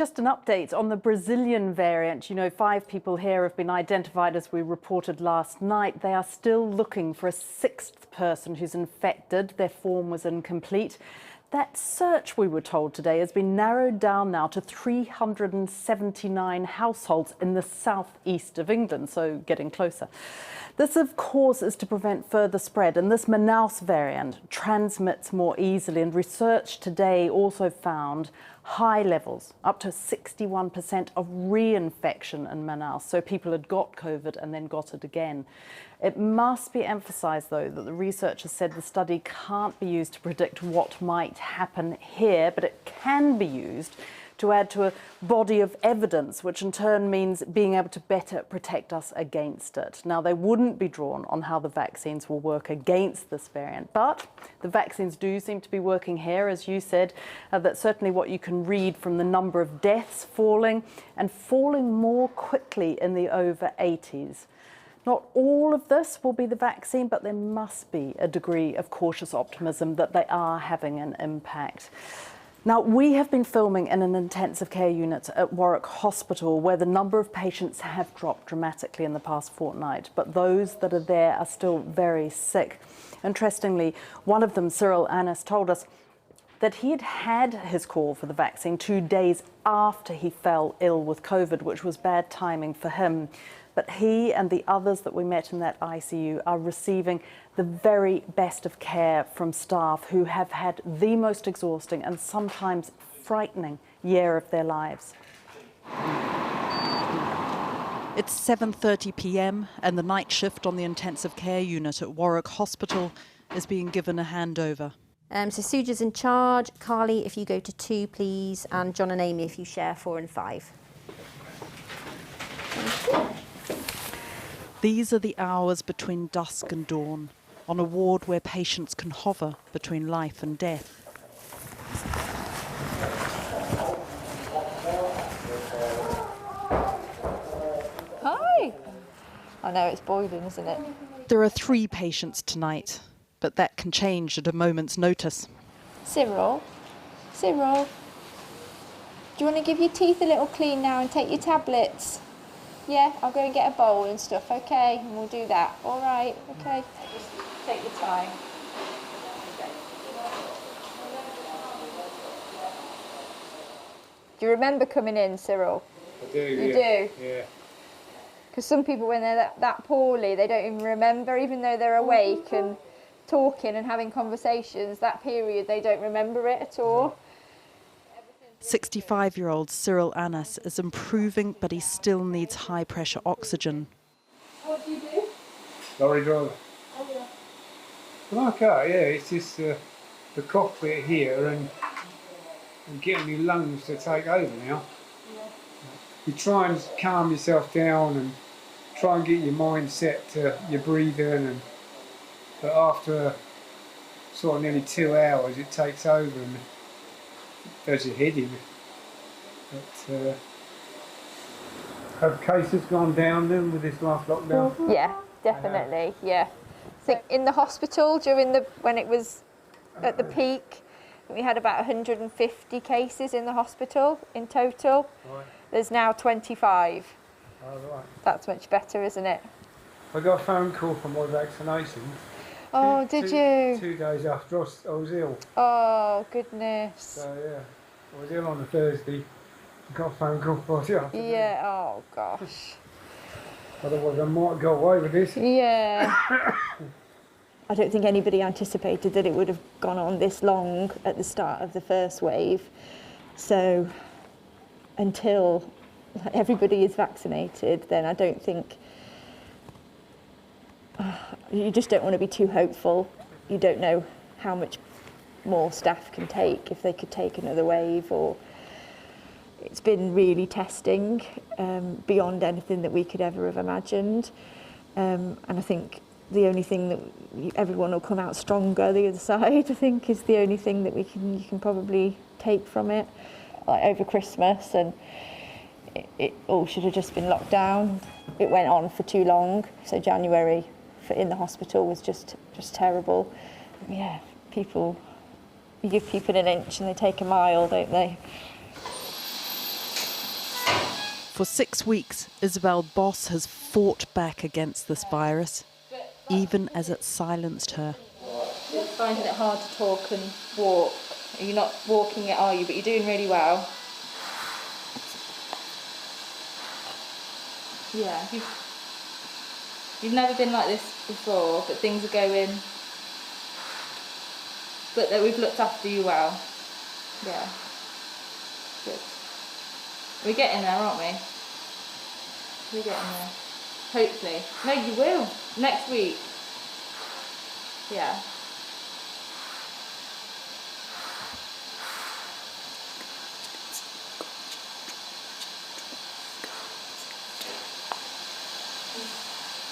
Just an update on the Brazilian variant. 5 people here have been identified, as we reported last night. They are still looking for a 6th person who's infected. Their form was incomplete. That search, we were told today, has been narrowed down now to 379 households in the southeast of England, so getting closer. This, of course, is to prevent further spread, and this Manaus variant transmits more easily, and research today also found high levels, up to 61% of reinfection in Manaus. So people had got COVID and then got it again. It must be emphasised, though, that the researchers said the study can't be used to predict what might happen here, but it can be used to add to a body of evidence, which in turn means being able to better protect us against it. Now, they wouldn't be drawn on how the vaccines will work against this variant, but the vaccines do seem to be working here, as you said. That's certainly what you can read from the number of deaths falling, and falling more quickly in the over 80s. Not all of this will be the vaccine, but there must be a degree of cautious optimism that they are having an impact. Now, we have been filming in an intensive care unit at Warwick Hospital, where the number of patients have dropped dramatically in the past fortnight, but those that are there are still very sick. Interestingly, one of them, Cyril Anness, told us that he had had his call for the vaccine 2 days after he fell ill with COVID, which was bad timing for him. But he and the others that we met in that ICU are receiving the very best of care from staff who have had the most exhausting and sometimes frightening year of their lives. It's 7:30 p.m. and the night shift on the intensive care unit at Warwick Hospital is being given a handover. So Suja's in charge. Carly, if you go to 2, please, and John and Amy, if you share 4 and 5. Thank you. These are the hours between dusk and dawn, on a ward where patients can hover between life and death. Hi! I know, it's boiling, isn't it? There are 3 patients tonight, but that can change at a moment's notice. Cyril, do you want to give your teeth a little clean now and take your tablets? Yeah, I'll go and get a bowl and stuff, okay? And we'll do that. All right, okay. Just take your time. Do you remember coming in, Cyril? I do, You do? Yeah. Because some people, when they're that poorly, they don't even remember, even though they're awake and talking and having conversations, that period, they don't remember it at all. 65-year-old Cyril Anness is improving, but he still needs high-pressure oxygen. What do you do? Lorry driver. Oh, yeah. Well, okay, yeah, it's just the cockpit here and getting your lungs to take over now. Yeah. You try and calm yourself down and try and get your mind set to your breathing, but after sort of nearly 2 hours it takes over and does your head in. But have cases gone down then with this last lockdown? Yeah, definitely, yeah. I think in the hospital when it was at the peak, we had about 150 cases in the hospital in total. Right. There's now 25. Oh, right. That's much better, isn't it? I got a phone call from my vaccination. Oh, did you? 2 days after I was ill. Oh, goodness. So yeah, I was ill on a Thursday. I got a phone call Friday afternoon. Yeah, oh gosh. Otherwise I might go away with this. Yeah. I don't think anybody anticipated that it would have gone on this long at the start of the first wave. So until everybody is vaccinated, then I don't think... you just don't want to be too hopeful. You don't know how much more staff can take, if they could take another wave, or it's been really testing beyond anything that we could ever have imagined. And I think the only thing that everyone will come out stronger the other side, I think, is the only thing that you can probably take from it. Like over Christmas, and it all should have just been locked down. It went on for too long, so January in the hospital was just terrible. Yeah, you give people an inch and they take a mile, don't they? For 6 weeks, Isabel Boss has fought back against this virus, even as it silenced her. You're finding it hard to talk and walk. You're not walking it, are you? But you're doing really well. Yeah, you've never been like this before, but things are going. But we've looked after you well. Yeah. Good. We're getting there, aren't we? We're getting there. Hopefully. No, you will. Next week. Yeah.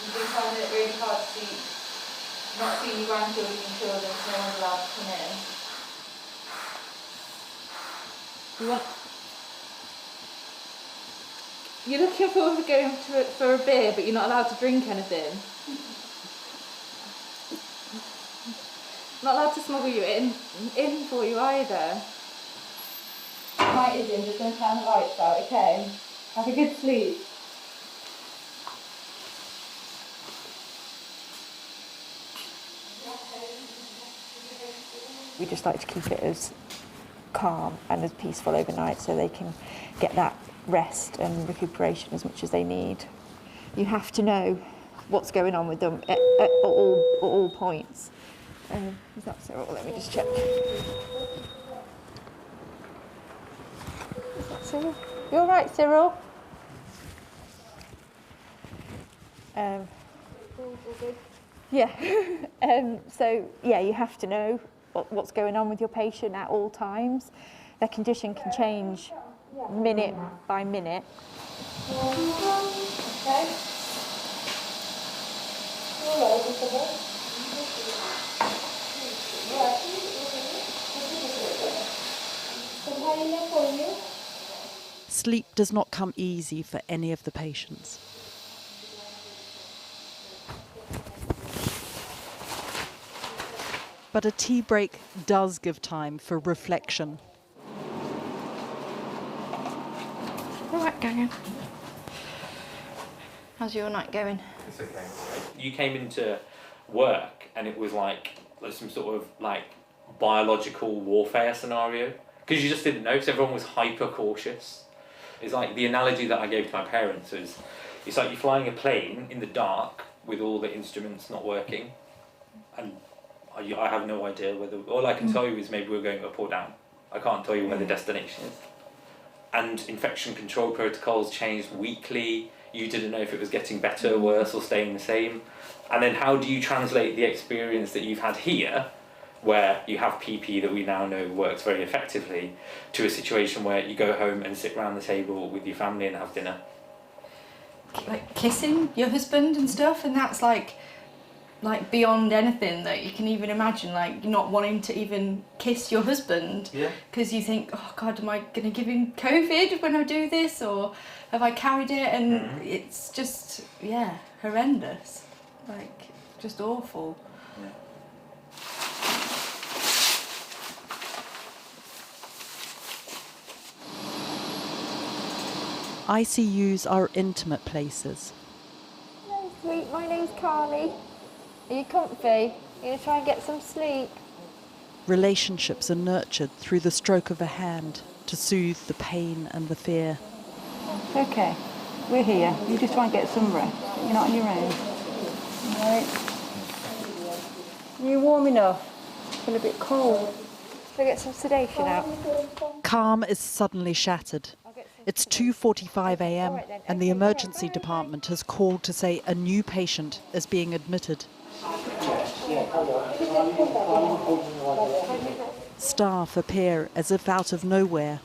You've been finding it really hard to see, not seeing your grandchildren and children, so no one's allowed to come in. You're looking forward to going for a beer, but you're not allowed to drink anything. Not allowed to smuggle you in for you either. Right, Izzy, I'm just going to turn the lights out, okay? Have a good sleep. We just like to keep it as calm and as peaceful overnight so they can get that rest and recuperation as much as they need. You have to know what's going on with them at all points. Is that Cyril? Let me just check. Is that Cyril? You all right, Cyril? All good? Yeah. So, yeah, you have to know what's going on with your patient at all times. Their condition can change minute by minute. Okay. Sleep does not come easy for any of the patients. But a tea break does give time for reflection. All right, Gagan. How's your night going? It's okay. You came into work and it was like some sort of like biological warfare scenario because you just didn't know because everyone was hyper cautious. It's like the analogy that I gave to my parents was it's like you're flying a plane in the dark with all the instruments not working and I have no idea whether, all I can tell you is maybe we're going up or down. I can't tell you where the destination is. And infection control protocols changed weekly. You didn't know if it was getting better, worse, or staying the same. And then how do you translate the experience that you've had here, where you have PP that we now know works very effectively, to a situation where you go home and sit around the table with your family and have dinner? Like kissing your husband and stuff, and that's like beyond anything that you can even imagine, like not wanting to even kiss your husband because you think, oh God, am I going to give him COVID when I do this, or have I carried it? And it's just, yeah, horrendous, like just awful. ICUs are intimate places. Hello, sweet. My name's Carly. Are you comfy? Are you going to try and get some sleep? Relationships are nurtured through the stroke of a hand to soothe the pain and the fear. It's okay. We're here. You just try and get some rest. You're not on your own. All right? Are you warm enough? I feel a bit cold. Shall I get some sedation out? Calm is suddenly shattered. It's 2:45 a.m. and the emergency department has called to say a new patient is being admitted. Staff appear as if out of nowhere.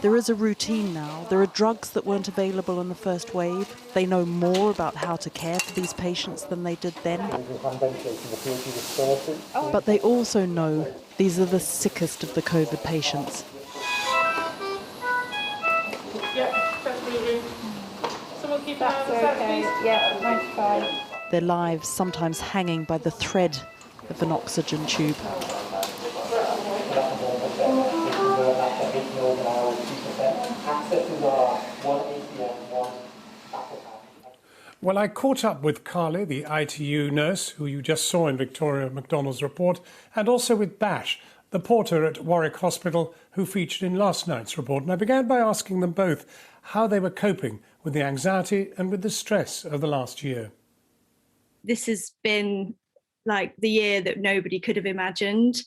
There is a routine now. There are drugs that weren't available in the first wave. They know more about how to care for these patients than they did then. But they also know these are the sickest of the COVID patients. That's okay. Yeah, 95. Their lives sometimes hanging by the thread of an oxygen tube. Well, I caught up with Carly, the ITU nurse, who you just saw in Victoria McDonald's report, and also with Bash, the porter at Warwick Hospital, who featured in last night's report. And I began by asking them both how they were coping with the anxiety and with the stress of the last year. This has been like the year that nobody could have imagined.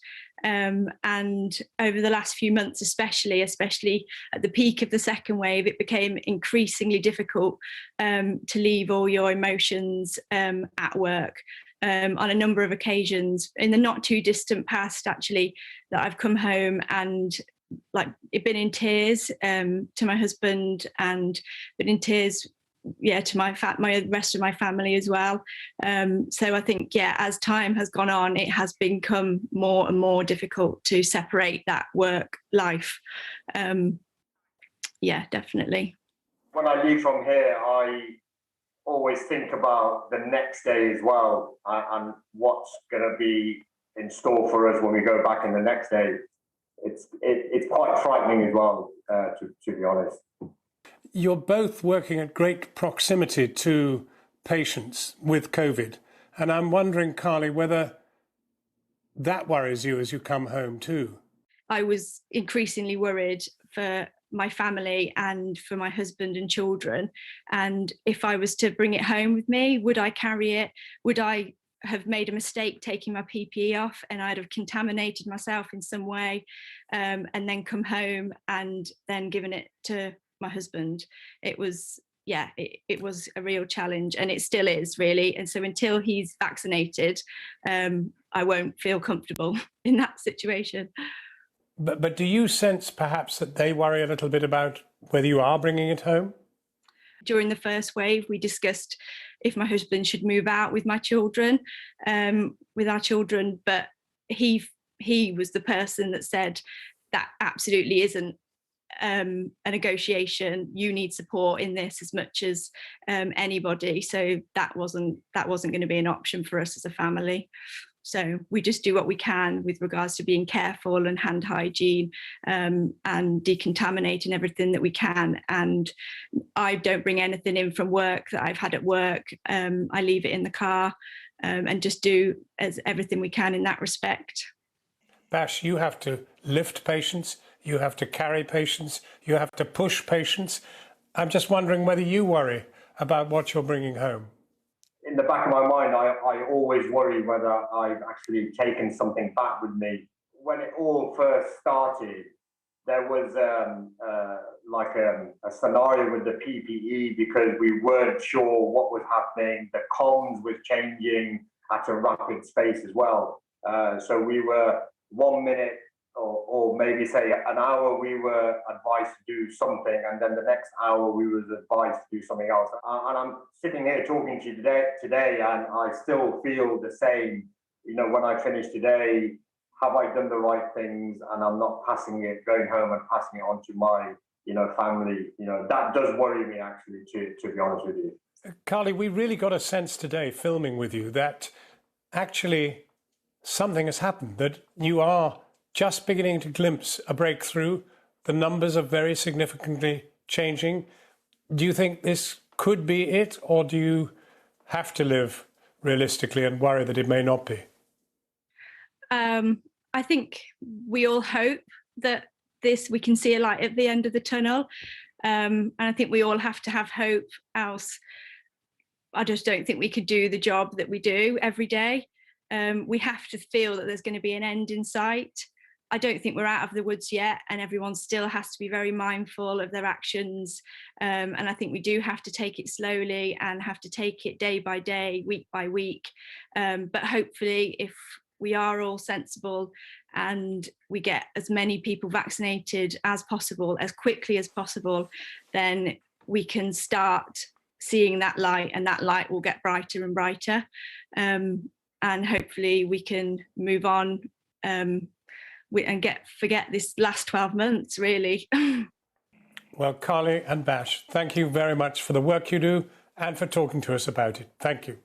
And over the last few months, especially at the peak of the second wave, it became increasingly difficult to leave all your emotions at work. On a number of occasions, in the not too distant past, actually, that I've come home and like been in tears to my husband, and been in tears to my rest of my family as well. So I think, as time has gone on, it has become more and more difficult to separate that work life. Definitely. When I leave from here, I always think about the next day as well, and what's going to be in store for us when we go back in the next day. It's quite frightening as well, to be honest. You're both working at great proximity to patients with COVID. And I'm wondering, Carly, whether that worries you as you come home too. I was increasingly worried for my family and for my husband and children. And if I was to bring it home with me, would I carry it? Would I have made a mistake taking my PPE off and I'd have contaminated myself in some way, and then come home and then given it to my husband? It was a real challenge, and it still is, really. And so until he's vaccinated, I won't feel comfortable in that situation. But do you sense perhaps that they worry a little bit about whether you are bringing it home? During the first wave, we discussed if my husband should move out with my children, with our children, but he was the person that said that absolutely isn't a negotiation. You need support in this as much as anybody. So that wasn't going to be an option for us as a family. So we just do what we can with regards to being careful and hand hygiene, and decontaminating everything that we can. And I don't bring anything in from work that I've had at work. I leave it in the car, and just do everything we can in that respect. Bash, you have to lift patients, you have to carry patients, you have to push patients. I'm just wondering whether you worry about what you're bringing home. In the back of my mind, I always worry whether I've actually taken something back with me. When it all first started, there was a scenario with the PPE because we weren't sure what was happening. The comms was changing at a rapid pace as well. So we were 1 minute or maybe say an hour, we were advised to do something, and then the next hour we was advised to do something else. And I'm sitting here talking to you today, and I still feel the same. You know, when I finish today, have I done the right things? And I'm not going home and passing it on to my, family. That does worry me, actually, to be honest with you. Carly, we really got a sense today, filming with you, that actually something has happened, that you are just beginning to glimpse a breakthrough. The numbers are very significantly changing. Do you think this could be it, or do you have to live realistically and worry that it may not be? I think we all hope that we can see a light at the end of the tunnel. And I think we all have to have hope, else I just don't think we could do the job that we do every day. We have to feel that there's going to be an end in sight. I don't think we're out of the woods yet, and everyone still has to be very mindful of their actions. And I think we do have to take it slowly and have to take it day by day, week by week. But hopefully, if we are all sensible and we get as many people vaccinated as possible, as quickly as possible, then we can start seeing that light, and that light will get brighter and brighter. And hopefully we can move on and forget this last 12 months, really. Well, Carly and Bash, thank you very much for the work you do and for talking to us about it. Thank you.